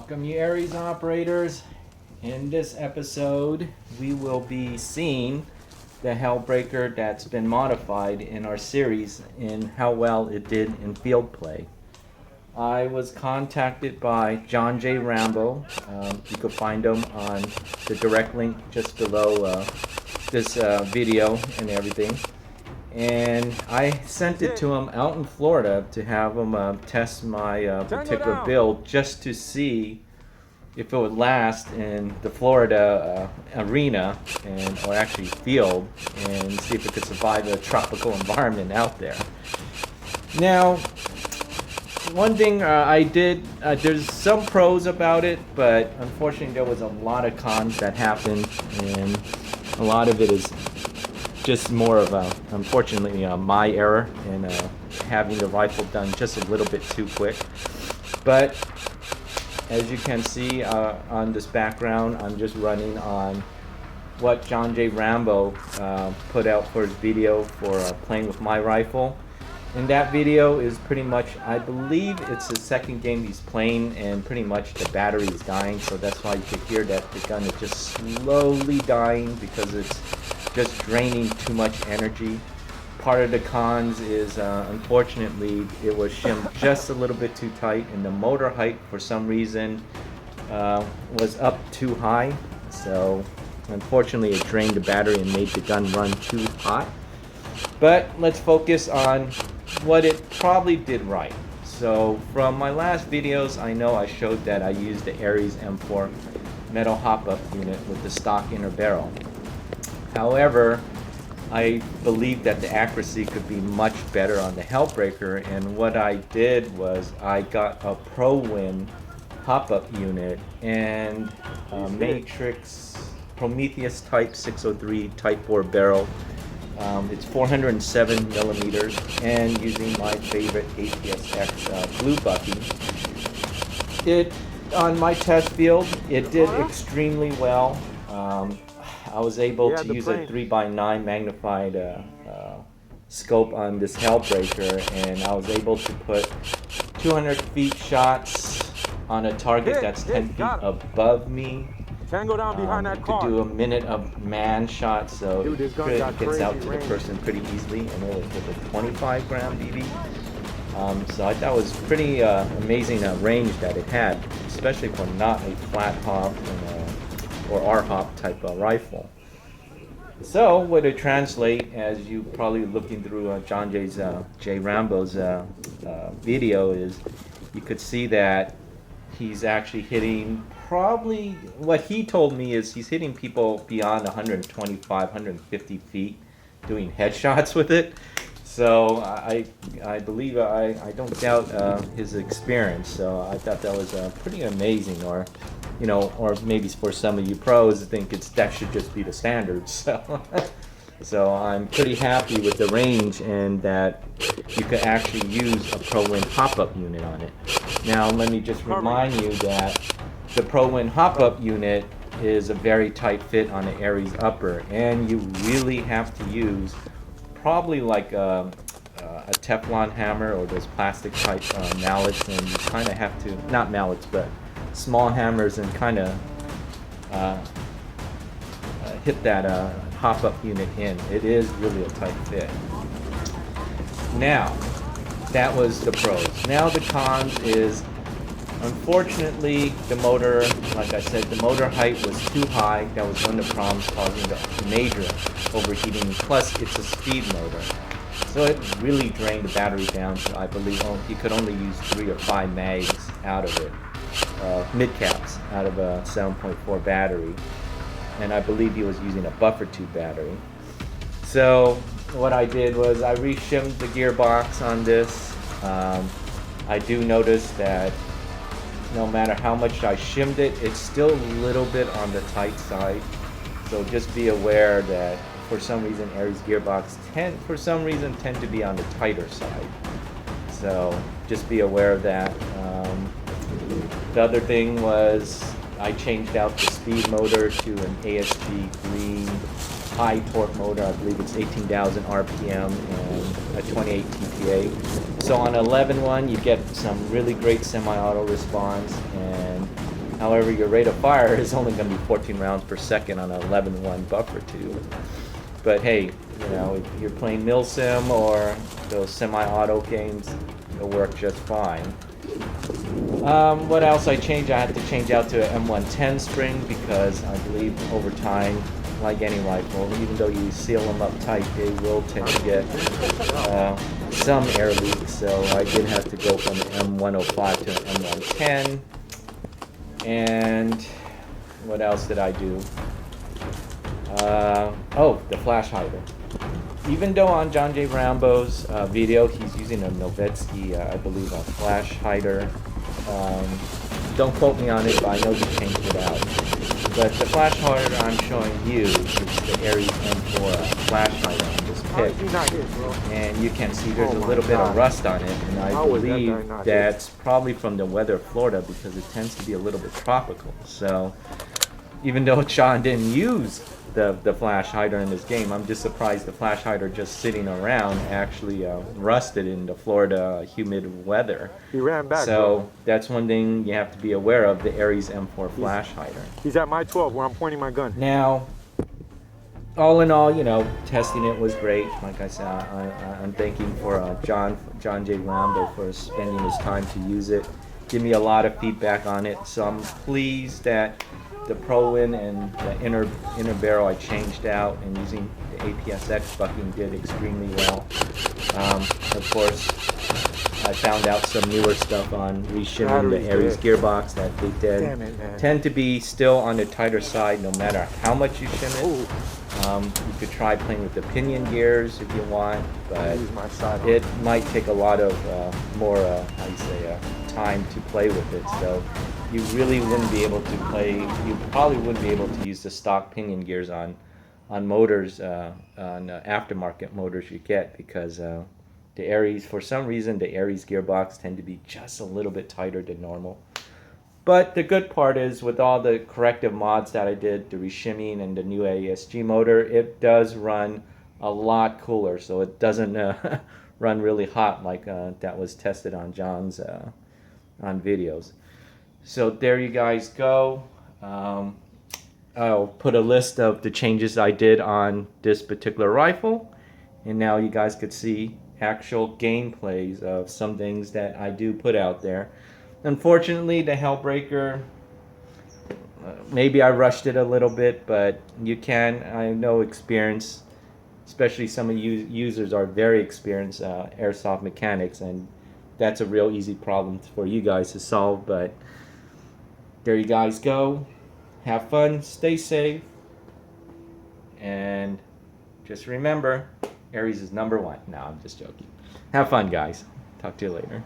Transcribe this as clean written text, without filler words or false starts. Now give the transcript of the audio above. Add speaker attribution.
Speaker 1: Welcome you ARES operators. In this episode we will be seeing the Hellbreaker that's been modified in our series and how well it did in field play. I was contacted by John J. Rambo. You can find him on the direct link just below this video and everything. And I sent it to him out in Florida to have him test my particular build just to see if it would last in the Florida arena or actually field, and see if it could survive a tropical environment out there. Now, one thing I did, there's some pros about it, but unfortunately there was a lot of cons that happened, and a lot of it is just more of a, unfortunately, my error in having the rifle done just a little bit too quick. But as you can see on this background, I'm just running on what John J. Rambo put out for his video for playing with my rifle. And that video is pretty much, I believe it's the second game he's playing, and pretty much the battery is dying, so that's why you could hear that the gun is just slowly dying because it's just draining too much energy. Part of the cons is unfortunately it was shimmed just a little bit too tight, and the motor height for some reason was up too high, so unfortunately it drained the battery and made the gun run too hot. But let's focus on what it probably did right. So from my last videos, I know I showed that I used the ARES M4 metal hop-up unit with the stock inner barrel. However, I believe that the accuracy could be much better on the Hellbreaker, and what I did was I got a ProWin hop-up unit and a Matrix Prometheus Type 603 Type 4 barrel. It's 407 millimeters, and using my favorite APSX blue bucky. On my test field, it did extremely well. I was able to use a 3x9 magnified scope on this Hellbreaker, and I was able to put 200 feet shots on a target that's 10 feet above me.
Speaker 2: Tango down behind that car.
Speaker 1: Could do a minute of man shot, so it gets out to the person pretty easily, and it was with a 25 gram BB. So I thought it was pretty amazing range that it had, especially for not a flat hop or R-hop type of rifle. So what it translate, as you probably looking through John J. Rambo's video, is you could see that he's actually hitting, probably what he told me is he's hitting people beyond 125, 150 feet doing headshots with it. So I believe, I don't doubt his experience. So I thought that was pretty amazing, or or maybe for some of you pros think that should just be the standard. So I'm pretty happy with the range, and that you could actually use a ProWin hop-up unit on it. Now let me just remind you that the ProWin hop-up unit is a very tight fit on the ARES upper, and you really have to use probably like a Teflon hammer or those plastic type mallets, and you kind of have to, not mallets, but small hammers, and kind of hit that hop-up unit in. It is really a tight fit. Now, that was the pros. Now the cons is, unfortunately, the motor, like I said, the motor height was too high. That was one of the problems causing the major overheating. Plus, it's a speed motor, so it really drained the battery down to, I believe, you could only use 3 or 5 mags out of it, mid-caps out of a 7.4 battery. And I believe he was using a buffer tube battery. So what I did was I re-shimmed the gearbox on this. I do notice that no matter how much I shimmed it, it's still a little bit on the tight side. So just be aware that for some reason ARES gearbox tend to be on the tighter side. So just be aware of that. The other thing was I changed out the speed motor to an ASG green high torque motor. I believe it's 18,000 RPM and a 28 TPA. So on 11.1 you get some really great semi-auto response, and However, your rate of fire is only going to be 14 rounds per second on an 11-1 buffer tube. But hey, you know, if you're playing milsim or those semi-auto games, it'll work just fine. What else I changed? I had to change out to an M110 spring because I believe over time, like any rifle, even though you seal them up tight, they will tend to get some air leaks. So I did have to go from an M105 to an M110. And what else did I do? Oh, the flash hider. Even though on John J. Rambo's video, he's using a Novetzke, I believe, a flash hider. Don't quote me on it, but I know he changed it out. But the flash hider I'm showing you is the ARES M4 flash hider on this pick. And you can see there's a little bit of rust on it, and I believe that's probably from the weather of Florida because it tends to be a little bit tropical. So even though Sean didn't use the flash hider in this game, I'm just surprised the flash hider just sitting around actually rusted in the Florida humid weather.
Speaker 2: He ran back.
Speaker 1: So
Speaker 2: bro.
Speaker 1: that's one thing you have to be aware of, the ARES M4 flash hider.
Speaker 2: He's at my 12 where I'm pointing my gun.
Speaker 1: Now, all in all, you know, testing it was great. Like I said, I'm thanking for John J. Rambo for spending his time to use it. Give me a lot of feedback on it. So I'm pleased that the Pro-Win and the inner barrel I changed out, and using the APS-X bucking did extremely well. Of course, I found out some newer stuff on reshimming the ARES gearbox that they tend to be still on the tighter side no matter how much you shim it. You could try playing with the pinion gears if you want, but it might take a lot of more, time to play with it. So you really wouldn't be able to play, you probably wouldn't be able to use the stock pinion gears on motors, on aftermarket motors you get, because the ARES, for some reason, the ARES gearbox tend to be just a little bit tighter than normal. But the good part is, with all the corrective mods that I did, the reshimming and the new AESG motor, it does run a lot cooler, so it doesn't run really hot like that was tested on John's on videos. So there you guys go. I'll put a list of the changes I did on this particular rifle, and now you guys could see actual gameplays of some things that I do put out there. Unfortunately, the Hellbreaker, maybe I rushed it a little bit, but I know experience, especially some of you users are very experienced airsoft mechanics, and that's a real easy problem for you guys to solve. But there you guys go. Have fun, stay safe, and just remember, ARES is #1. No, I'm just joking. Have fun, guys. Talk to you later.